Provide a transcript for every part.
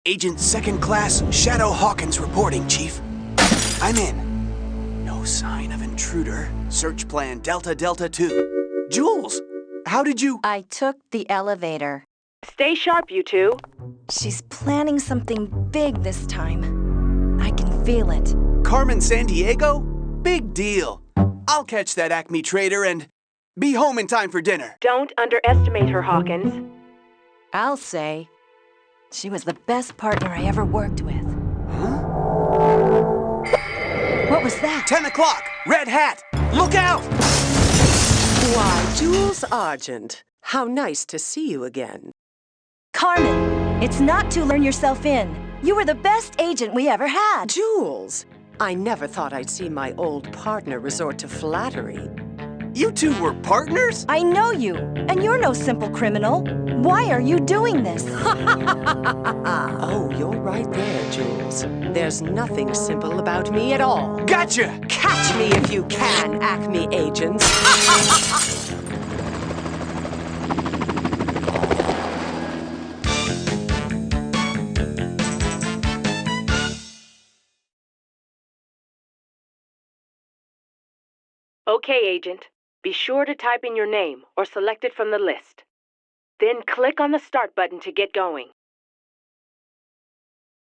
Agent Second Class Shadow Hawkins reporting, Chief. I'm in. No sign of intruder. Search plan Delta Delta 2. Jules, how did you... I took the elevator. Stay sharp, you two. She's planning something big this time. I can feel it. Carmen Sandiego? Big deal. I'll catch that Acme trader and be home in time for dinner. Don't underestimate her, Hawkins. I'll say she was the best partner I ever worked with. Huh? What was that? 10 o'clock! Red hat! Look out! Why, Jules Argent. How nice to see you again. Carmen, it's not to learn yourself in. You were the best agent we ever had. Jules, I never thought I'd see my old partner resort to flattery. You two were partners? I know you, and you're no simple criminal. Why are you doing this? Oh, you're right there, Jules. There's nothing simple about me at all. Gotcha! Catch me if you can, Acme agents. Okay, Agent. Be sure to type in your name or select it from the list. Then click on the Start button to get going.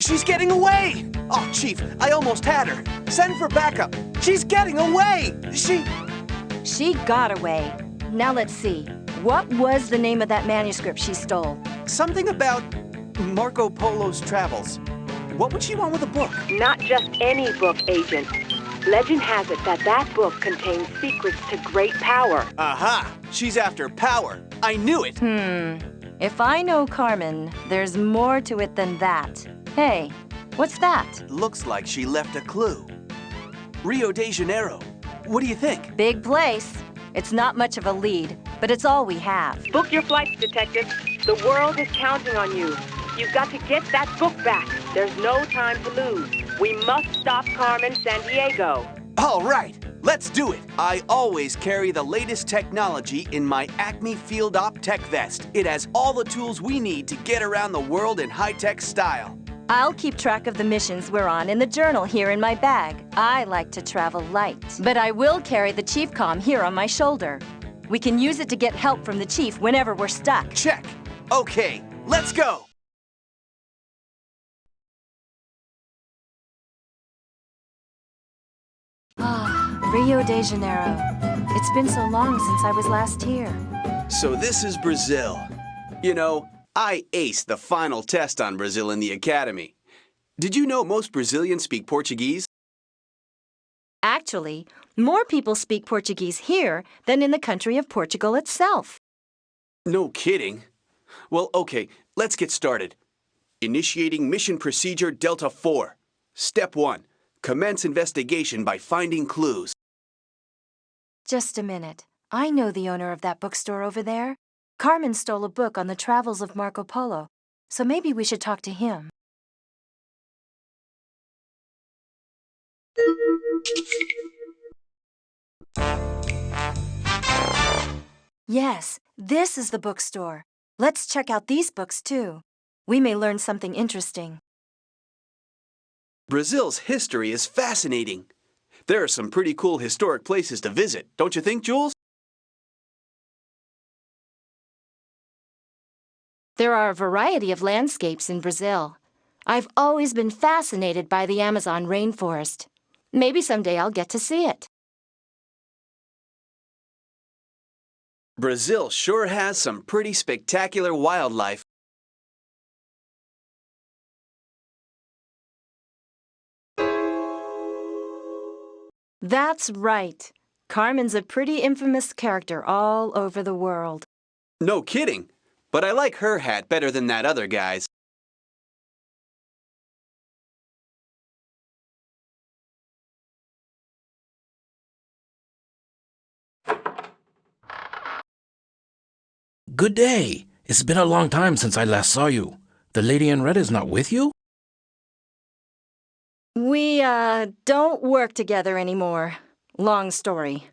She's getting away! Oh, Chief, I almost had her. Send for backup. She's getting away! She got away. Now let's see. What was the name of that manuscript she stole? Something about Marco Polo's travels. What would she want with a book? Not just any book, Agent. Legend has it that that book contains secrets to great power. Aha! She's after power. I knew it! If I know Carmen, there's more to it than that. Hey, what's that? Looks like she left a clue. Rio de Janeiro. What do you think? Big place. It's not much of a lead, but it's all we have. Book your flights, Detective. The world is counting on you. You've got to get that book back. There's no time to lose. We must stop Carmen Sandiego. All right, let's do it. I always carry the latest technology in my Acme Field Op Tech Vest. It has all the tools we need to get around the world in high-tech style. I'll keep track of the missions we're on in the journal here in my bag. I like to travel light. But I will carry the Chief Comm here on my shoulder. We can use it to get help from the Chief whenever we're stuck. Check. Okay, let's go. Rio de Janeiro. It's been so long since I was last here. So this is Brazil. You know, I aced the final test on Brazil in the academy. Did you know most Brazilians speak Portuguese? Actually, more people speak Portuguese here than in the country of Portugal itself. No kidding. Well, okay, let's get started. Initiating Mission Procedure Delta 4. Step 1. Commence investigation by finding clues. Just a minute. I know the owner of that bookstore over there. Carmen stole a book on the travels of Marco Polo, so maybe we should talk to him. Yes, this is the bookstore. Let's check out these books, too. We may learn something interesting. Brazil's history is fascinating. There are some pretty cool historic places to visit, don't you think, Jules? There are a variety of landscapes in Brazil. I've always been fascinated by the Amazon rainforest. Maybe someday I'll get to see it. Brazil sure has some pretty spectacular wildlife. That's right. Carmen's a pretty infamous character all over the world. No kidding. But I like her hat better than that other guy's. Good day. It's been a long time since I last saw you. The lady in red is not with you? We, don't work together anymore. Long story.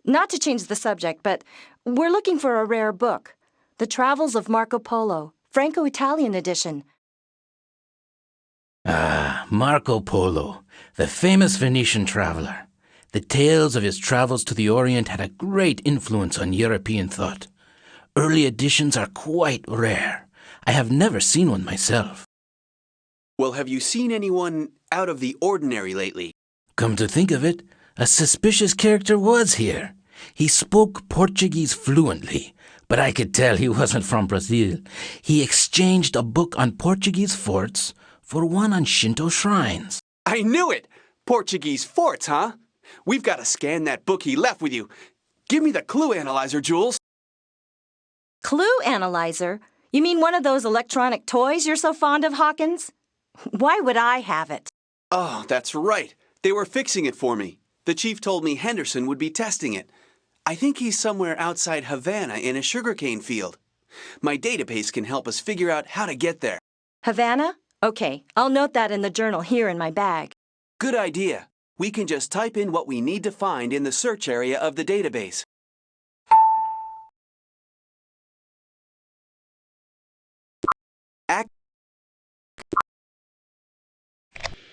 Not to change the subject, but we're looking for a rare book. The Travels of Marco Polo, Franco-Italian edition. Ah, Marco Polo, the famous Venetian traveler. The tales of his travels to the Orient had a great influence on European thought. Early editions are quite rare. I have never seen one myself. Well, have you seen anyone out of the ordinary lately? Come to think of it, a suspicious character was here. He spoke Portuguese fluently, but I could tell he wasn't from Brazil. He exchanged a book on Portuguese forts for one on Shinto shrines. I knew it! Portuguese forts, huh? We've got to scan that book he left with you. Give me the clue analyzer, Jules. Clue analyzer? You mean one of those electronic toys you're so fond of, Hawkins? Why would I have it? Oh, that's right. They were fixing it for me. The chief told me Henderson would be testing it. I think he's somewhere outside Havana in a sugarcane field. My database can help us figure out how to get there. Havana? Okay, I'll note that in the journal here in my bag. Good idea. We can just type in what we need to find in the search area of the database.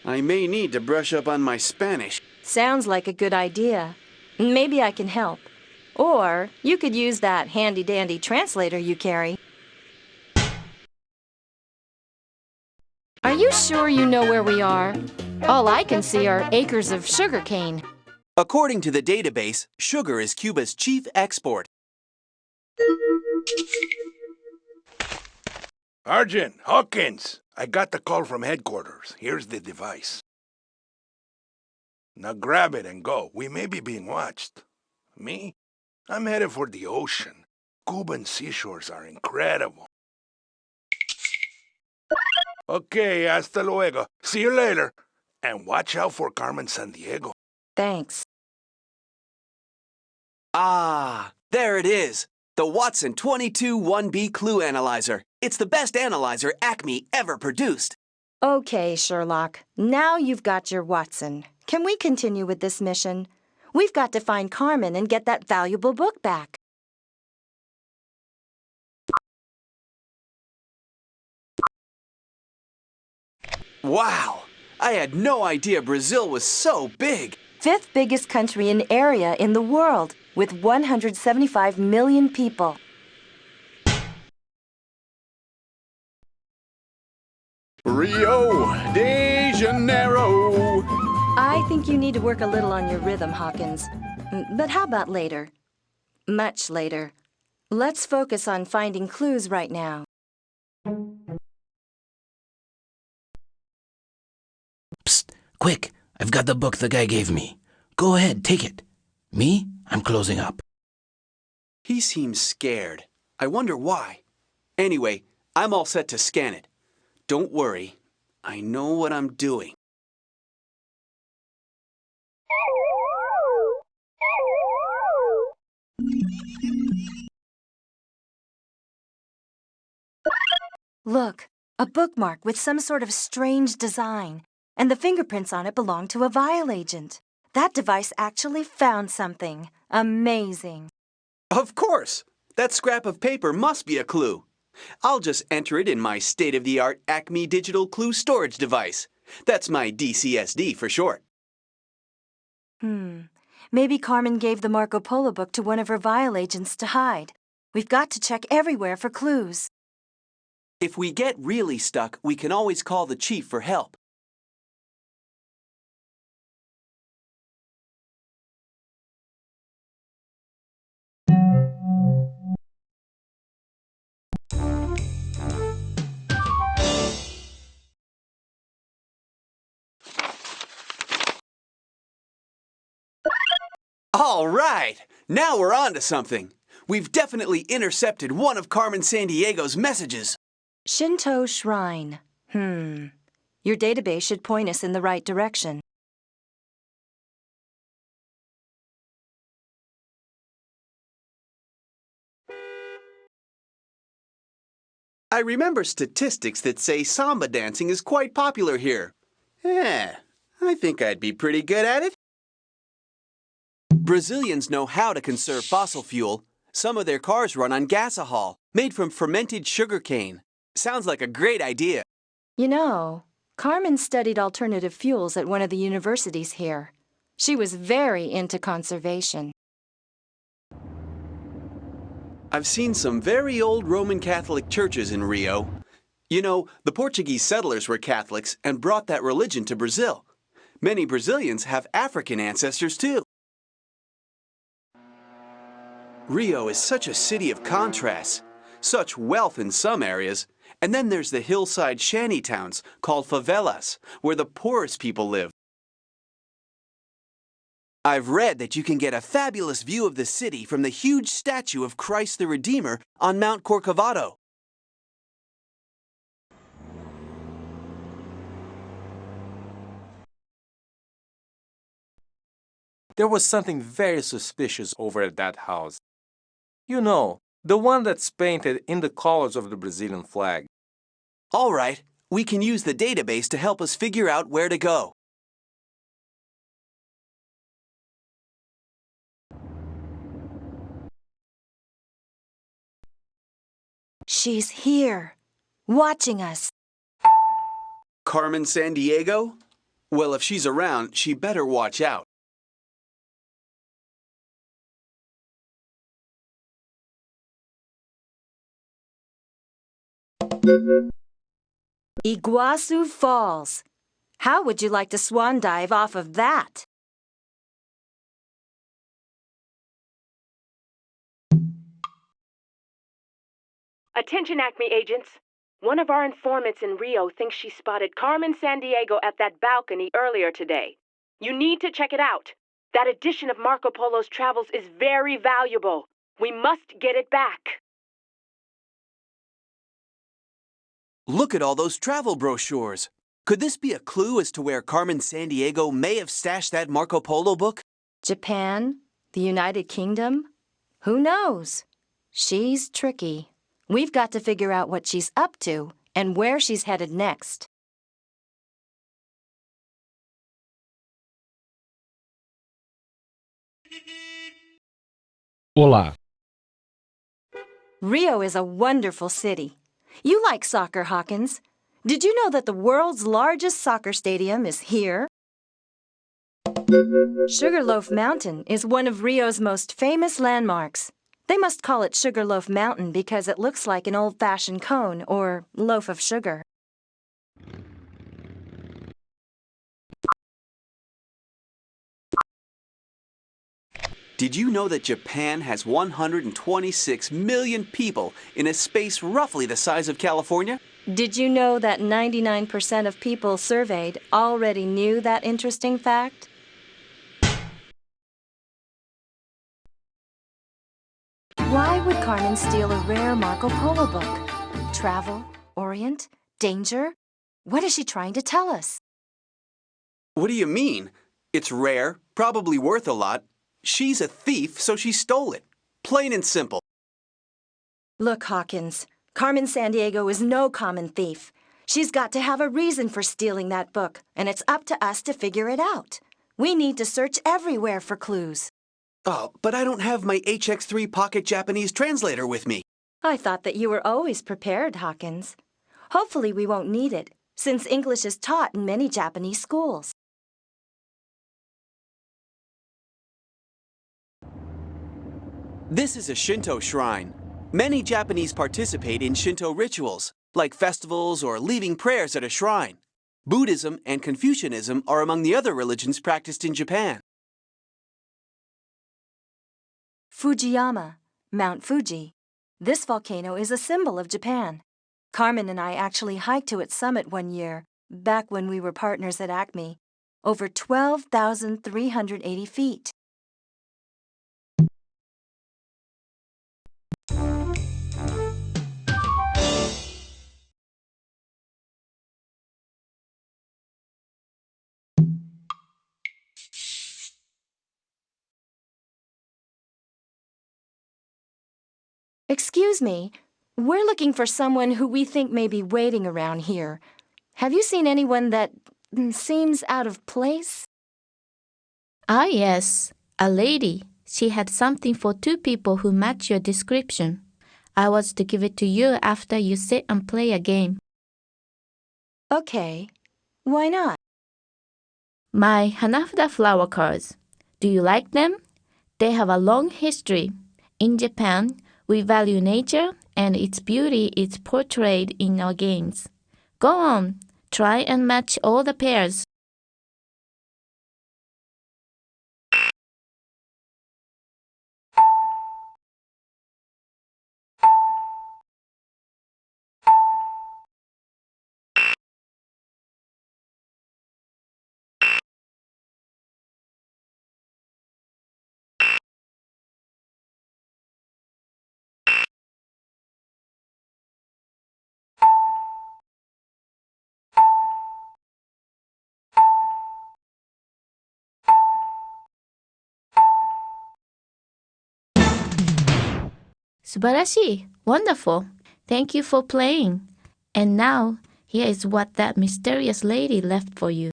I may need to brush up on my Spanish. Sounds like a good idea. Maybe I can help. Or you could use that handy-dandy translator you carry. Are you sure you know where we are? All I can see are acres of sugarcane. According to the database, sugar is Cuba's chief export. Sergeant Hawkins, I got the call from headquarters. Here's the device. Now grab it and go. We may be being watched. Me? I'm headed for the ocean. Cuban seashores are incredible. Okay, hasta luego. See you later. And watch out for Carmen Sandiego. Thanks. Ah, there it is. The Watson 22-1B Clue Analyzer. It's the best analyzer Acme ever produced. Okay, Sherlock. Now you've got your Watson. Can we continue with this mission? We've got to find Carmen and get that valuable book back. Wow! I had no idea Brazil was so big. Fifth biggest country in area in the world, with 175 million people. Rio de Janeiro. I think you need to work a little on your rhythm, Hawkins. But how about later? Much later. Let's focus on finding clues right now. Psst, quick, I've got the book the guy gave me. Go ahead, take it. Me? I'm closing up. He seems scared. I wonder why. Anyway, I'm all set to scan it. Don't worry. I know what I'm doing. Look, a bookmark with some sort of strange design. And the fingerprints on it belong to a vial agent. That device actually found something. Amazing. Of course! That scrap of paper must be a clue. I'll just enter it in my state-of-the-art Acme Digital Clue Storage Device. That's my DCSD for short. Maybe Carmen gave the Marco Polo book to one of her vial agents to hide. We've got to check everywhere for clues. If we get really stuck, we can always call the chief for help. All right! Now we're on to something. We've definitely intercepted one of Carmen Sandiego's messages. Shinto Shrine. Your database should point us in the right direction. I remember statistics that say samba dancing is quite popular here. I think I'd be pretty good at it. Brazilians know how to conserve fossil fuel. Some of their cars run on gasohol, made from fermented sugarcane. Sounds like a great idea. You know, Carmen studied alternative fuels at one of the universities here. She was very into conservation. I've seen some very old Roman Catholic churches in Rio. You know, the Portuguese settlers were Catholics and brought that religion to Brazil. Many Brazilians have African ancestors too. Rio is such a city of contrasts, such wealth in some areas, and then there's the hillside shanty towns called favelas, where the poorest people live. I've read that you can get a fabulous view of the city from the huge statue of Christ the Redeemer on Mount Corcovado. There was something very suspicious over at that house. You know, the one that's painted in the colors of the Brazilian flag. All right, we can use the database to help us figure out where to go. She's here, watching us. Carmen Sandiego? Well, if she's around, she better watch out. Iguazu Falls. How would you like to swan dive off of that? Attention, Acme agents. One of our informants in Rio thinks she spotted Carmen Sandiego at that balcony earlier today. You need to check it out. That edition of Marco Polo's Travels is very valuable. We must get it back. Look at all those travel brochures. Could this be a clue as to where Carmen Sandiego may have stashed that Marco Polo book? Japan? The United Kingdom? Who knows? She's tricky. We've got to figure out what she's up to and where she's headed next. Olá. Rio is a wonderful city. You like soccer, Hawkins. Did you know that the world's largest soccer stadium is here? Sugarloaf Mountain is one of Rio's most famous landmarks. They must call it Sugarloaf Mountain because it looks like an old-fashioned cone or loaf of sugar. Did you know that Japan has 126 million people in a space roughly the size of California? Did you know that 99% of people surveyed already knew that interesting fact? Why would Carmen steal a rare Marco Polo book? Travel? Orient? Danger? What is she trying to tell us? What do you mean? It's rare, probably worth a lot. She's a thief, so she stole it. Plain and simple. Look, Hawkins, Carmen Sandiego is no common thief. She's got to have a reason for stealing that book, and it's up to us to figure it out. We need to search everywhere for clues. Oh, but I don't have my HX3 Pocket Japanese translator with me. I thought that you were always prepared, Hawkins. Hopefully we won't need it, since English is taught in many Japanese schools. This is a Shinto shrine. Many Japanese participate in Shinto rituals, like festivals or leaving prayers at a shrine. Buddhism and Confucianism are among the other religions practiced in Japan. Fujiyama, Mount Fuji. This volcano is a symbol of Japan. Carmen and I actually hiked to its summit one year, back when we were partners at Acme. Over 12,380 feet. Excuse me, we're looking for someone who we think may be waiting around here. Have you seen anyone that seems out of place? Ah, yes, a lady. She had something for 2 people who match your description. I was to give it to you after you sit and play a game. Okay. Why not? My Hanafuda flower cards. Do you like them? They have a long history. In Japan, we value nature and its beauty is portrayed in our games. Go on, try and match all the pairs. Subarashi! Wonderful! Thank you for playing. And now, here is what that mysterious lady left for you.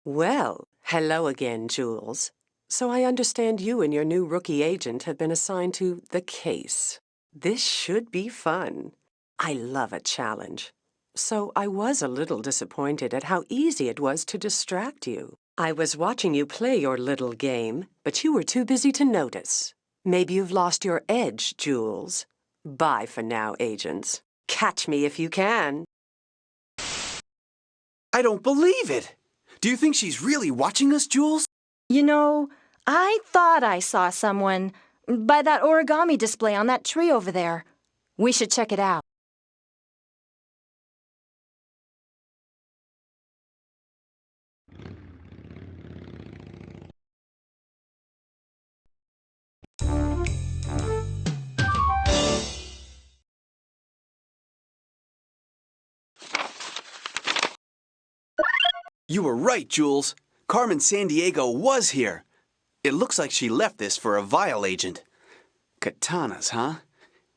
Well, hello again, Jules. So I understand you and your new rookie agent have been assigned to the case. This should be fun. I love a challenge. So I was a little disappointed at how easy it was to distract you. I was watching you play your little game, but you were too busy to notice. Maybe you've lost your edge, Jules. Bye for now, agents. Catch me if you can. I don't believe it! Do you think she's really watching us, Jules? You know, I thought I saw someone by that origami display on that tree over there. We should check it out. You were right, Jules. Carmen Sandiego was here. It looks like she left this for a vial agent. Katanas, huh?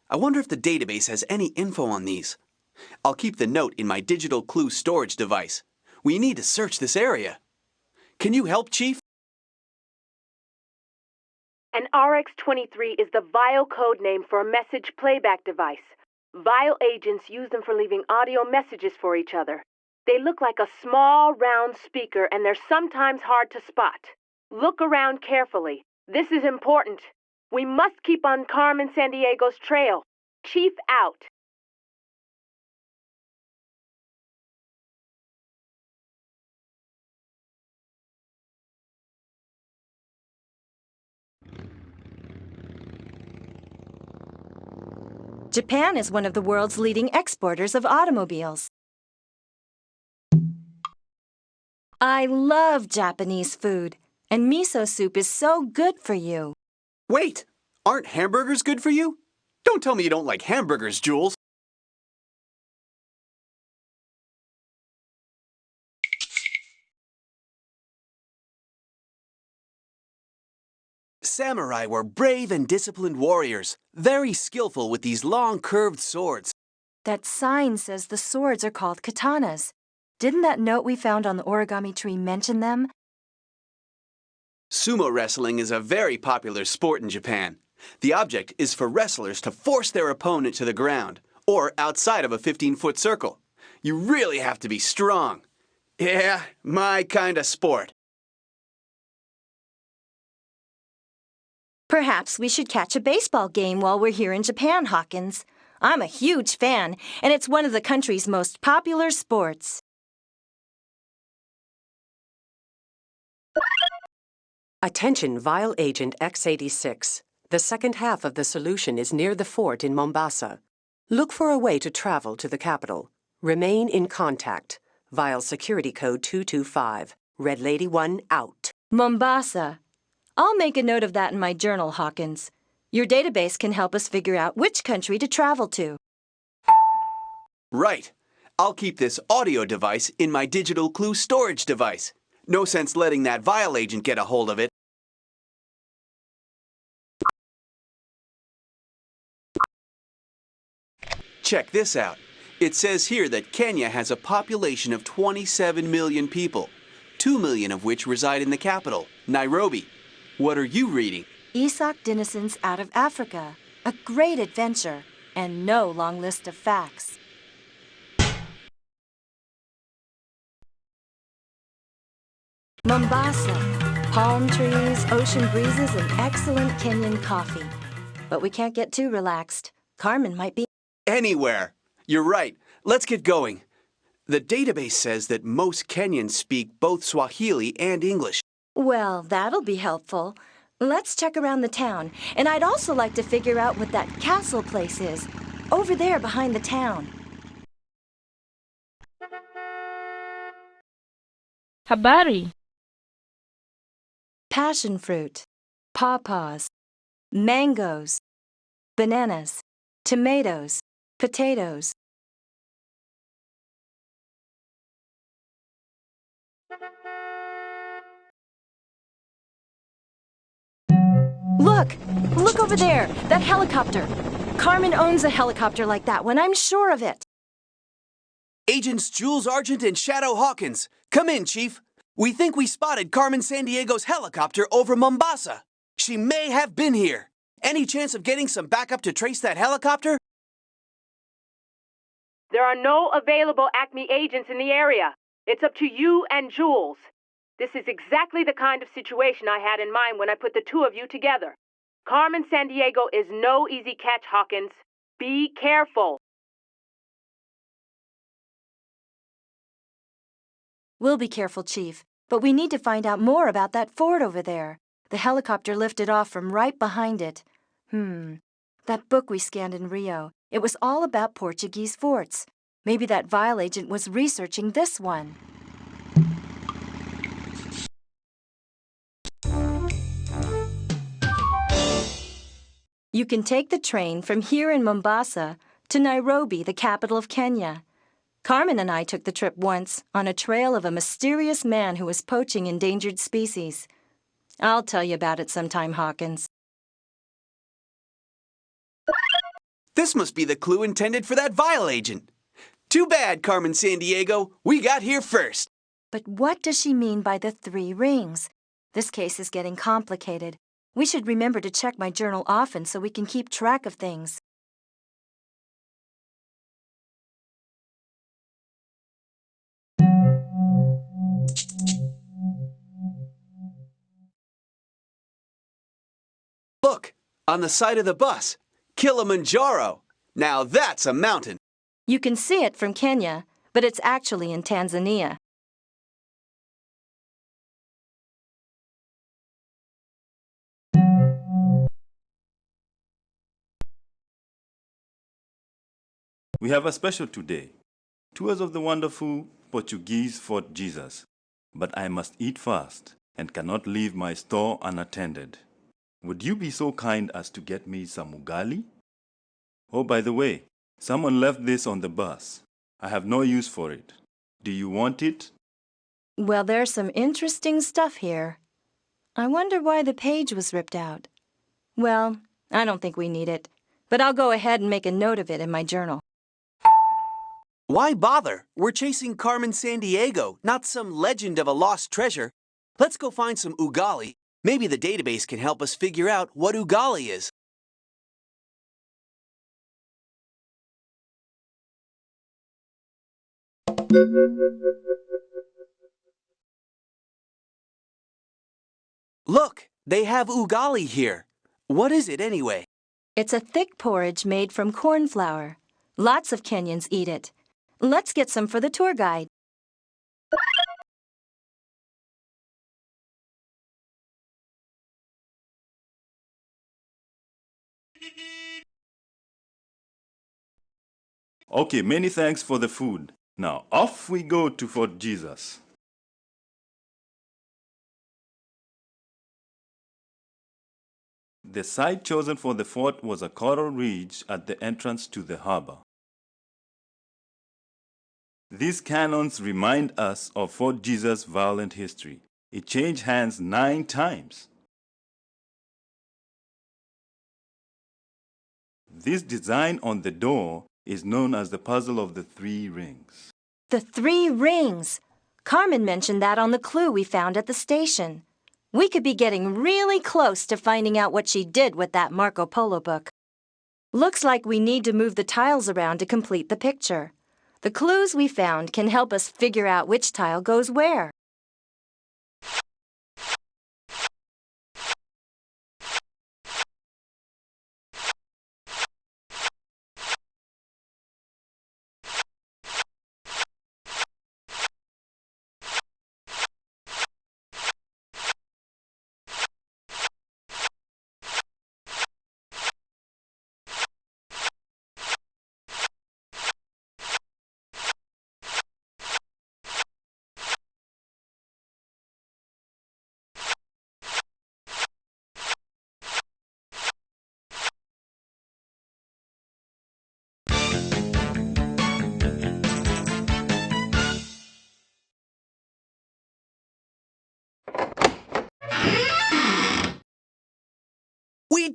I wonder if the database has any info on these. I'll keep the note in my digital clue storage device. We need to search this area. Can you help, Chief? An RX-23 is the vial code name for a message playback device. Vial agents use them for leaving audio messages for each other. They look like a small, round speaker, and they're sometimes hard to spot. Look around carefully. This is important. We must keep on Carmen Sandiego's trail. Chief out. Japan is one of the world's leading exporters of automobiles. I love Japanese food, and miso soup is so good for you. Wait! Aren't hamburgers good for you? Don't tell me you don't like hamburgers, Jules. Samurai were brave and disciplined warriors, very skillful with these long, curved swords. That sign says the swords are called katanas. Didn't that note we found on the origami tree mention them? Sumo wrestling is a very popular sport in Japan. The object is for wrestlers to force their opponent to the ground, or outside of a 15-foot circle. You really have to be strong. Yeah, my kind of sport. Perhaps we should catch a baseball game while we're here in Japan, Hawkins. I'm a huge fan, and it's one of the country's most popular sports. Attention, Vial Agent X86. The second half of the solution is near the fort in Mombasa. Look for a way to travel to the capital. Remain in contact. Vial Security Code 225. Red Lady 1 out. Mombasa. I'll make a note of that in my journal, Hawkins. Your database can help us figure out which country to travel to. Right. I'll keep this audio device in my digital clue storage device. No sense letting that vial agent get a hold of it. Check this out. It says here that Kenya has a population of 27 million people, 2 million of which reside in the capital, Nairobi. What are you reading? Isak Dinneson's Out of Africa. A great adventure, and no long list of facts. Mombasa. Palm trees, ocean breezes, and excellent Kenyan coffee. But we can't get too relaxed. Carmen might be... Anywhere. You're right. Let's get going. The database says that most Kenyans speak both Swahili and English. Well, that'll be helpful. Let's check around the town. And I'd also like to figure out what that castle place is. Over there behind the town. Habari. Passion fruit, pawpaws, mangoes, bananas, tomatoes, potatoes. Look! Look over there! That helicopter! Carmen owns a helicopter like that one, I'm sure of it. Agents Jules Argent and Shadow Hawkins, come in, Chief. We think we spotted Carmen Sandiego's helicopter over Mombasa. She may have been here. Any chance of getting some backup to trace that helicopter? There are no available Acme agents in the area. It's up to you and Jules. This is exactly the kind of situation I had in mind when I put the two of you together. Carmen Sandiego is no easy catch, Hawkins. Be careful. We'll be careful, Chief, but we need to find out more about that fort over there. The helicopter lifted off from right behind it. That book we scanned in Rio, it was all about Portuguese forts. Maybe that vial agent was researching this one. You can take the train from here in Mombasa to Nairobi, the capital of Kenya. Carmen and I took the trip once on a trail of a mysterious man who was poaching endangered species. I'll tell you about it sometime, Hawkins. This must be the clue intended for that vial agent. Too bad, Carmen Sandiego. We got here first. But what does she mean by the 3 rings? This case is getting complicated. We should remember to check my journal often so we can keep track of things. Look, on the side of the bus, Kilimanjaro. Now that's a mountain. You can see it from Kenya, but it's actually in Tanzania. We have a special today. Tours of the wonderful Portuguese Fort Jesus. But I must eat fast and cannot leave my store unattended. Would you be so kind as to get me some ugali? Oh, by the way, someone left this on the bus. I have no use for it. Do you want it? Well, there's some interesting stuff here. I wonder why the page was ripped out. Well, I don't think we need it, but I'll go ahead and make a note of it in my journal. Why bother? We're chasing Carmen Sandiego, not some legend of a lost treasure. Let's go find some ugali. Maybe the database can help us figure out what ugali is. Look, they have ugali here. What is it anyway? It's a thick porridge made from corn flour. Lots of Kenyans eat it. Let's get some for the tour guide. Okay, many thanks for the food. Now, off we go to Fort Jesus. The site chosen for the fort was a coral ridge at the entrance to the harbor. These cannons remind us of Fort Jesus' violent history. It changed hands 9 times. This design on the door is known as the puzzle of the 3 rings. The 3 rings! Carmen mentioned that on the clue we found at the station. We could be getting really close to finding out what she did with that Marco Polo book. Looks like we need to move the tiles around to complete the picture. The clues we found can help us figure out which tile goes where.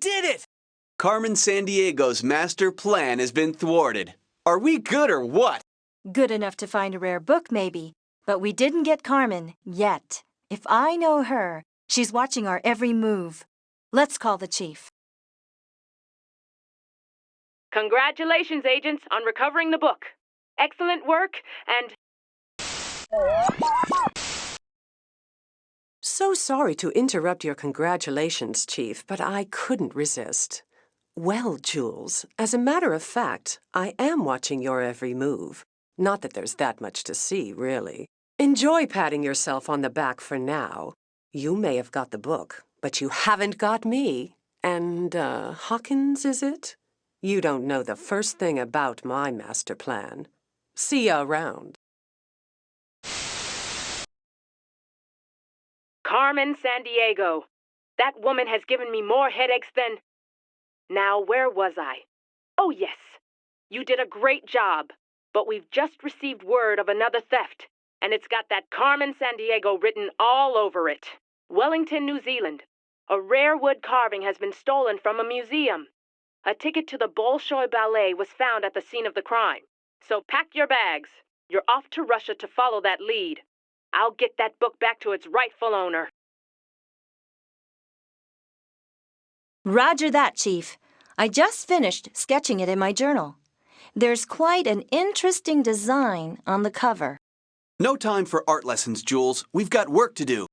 did it! Carmen Sandiego's master plan has been thwarted. Are we good or what? Good enough to find a rare book, maybe. But we didn't get Carmen, yet. If I know her, she's watching our every move. Let's call the chief. Congratulations, agents, on recovering the book. Excellent work, and... So sorry to interrupt your congratulations, Chief, but I couldn't resist. Well, Jules, as a matter of fact, I am watching your every move. Not that there's that much to see, really. Enjoy patting yourself on the back for now. You may have got the book, but you haven't got me. And, Hawkins, is it? You don't know the first thing about my master plan. See ya around. Carmen Sandiego. That woman has given me more headaches than... Now, where was I? Oh, yes. You did a great job, but we've just received word of another theft, and it's got that Carmen Sandiego written all over it. Wellington, New Zealand. A rare wood carving has been stolen from a museum. A ticket to the Bolshoi Ballet was found at the scene of the crime. So pack your bags. You're off to Russia to follow that lead. I'll get that book back to its rightful owner. Roger that, Chief. I just finished sketching it in my journal. There's quite an interesting design on the cover. No time for art lessons, Jules. We've got work to do.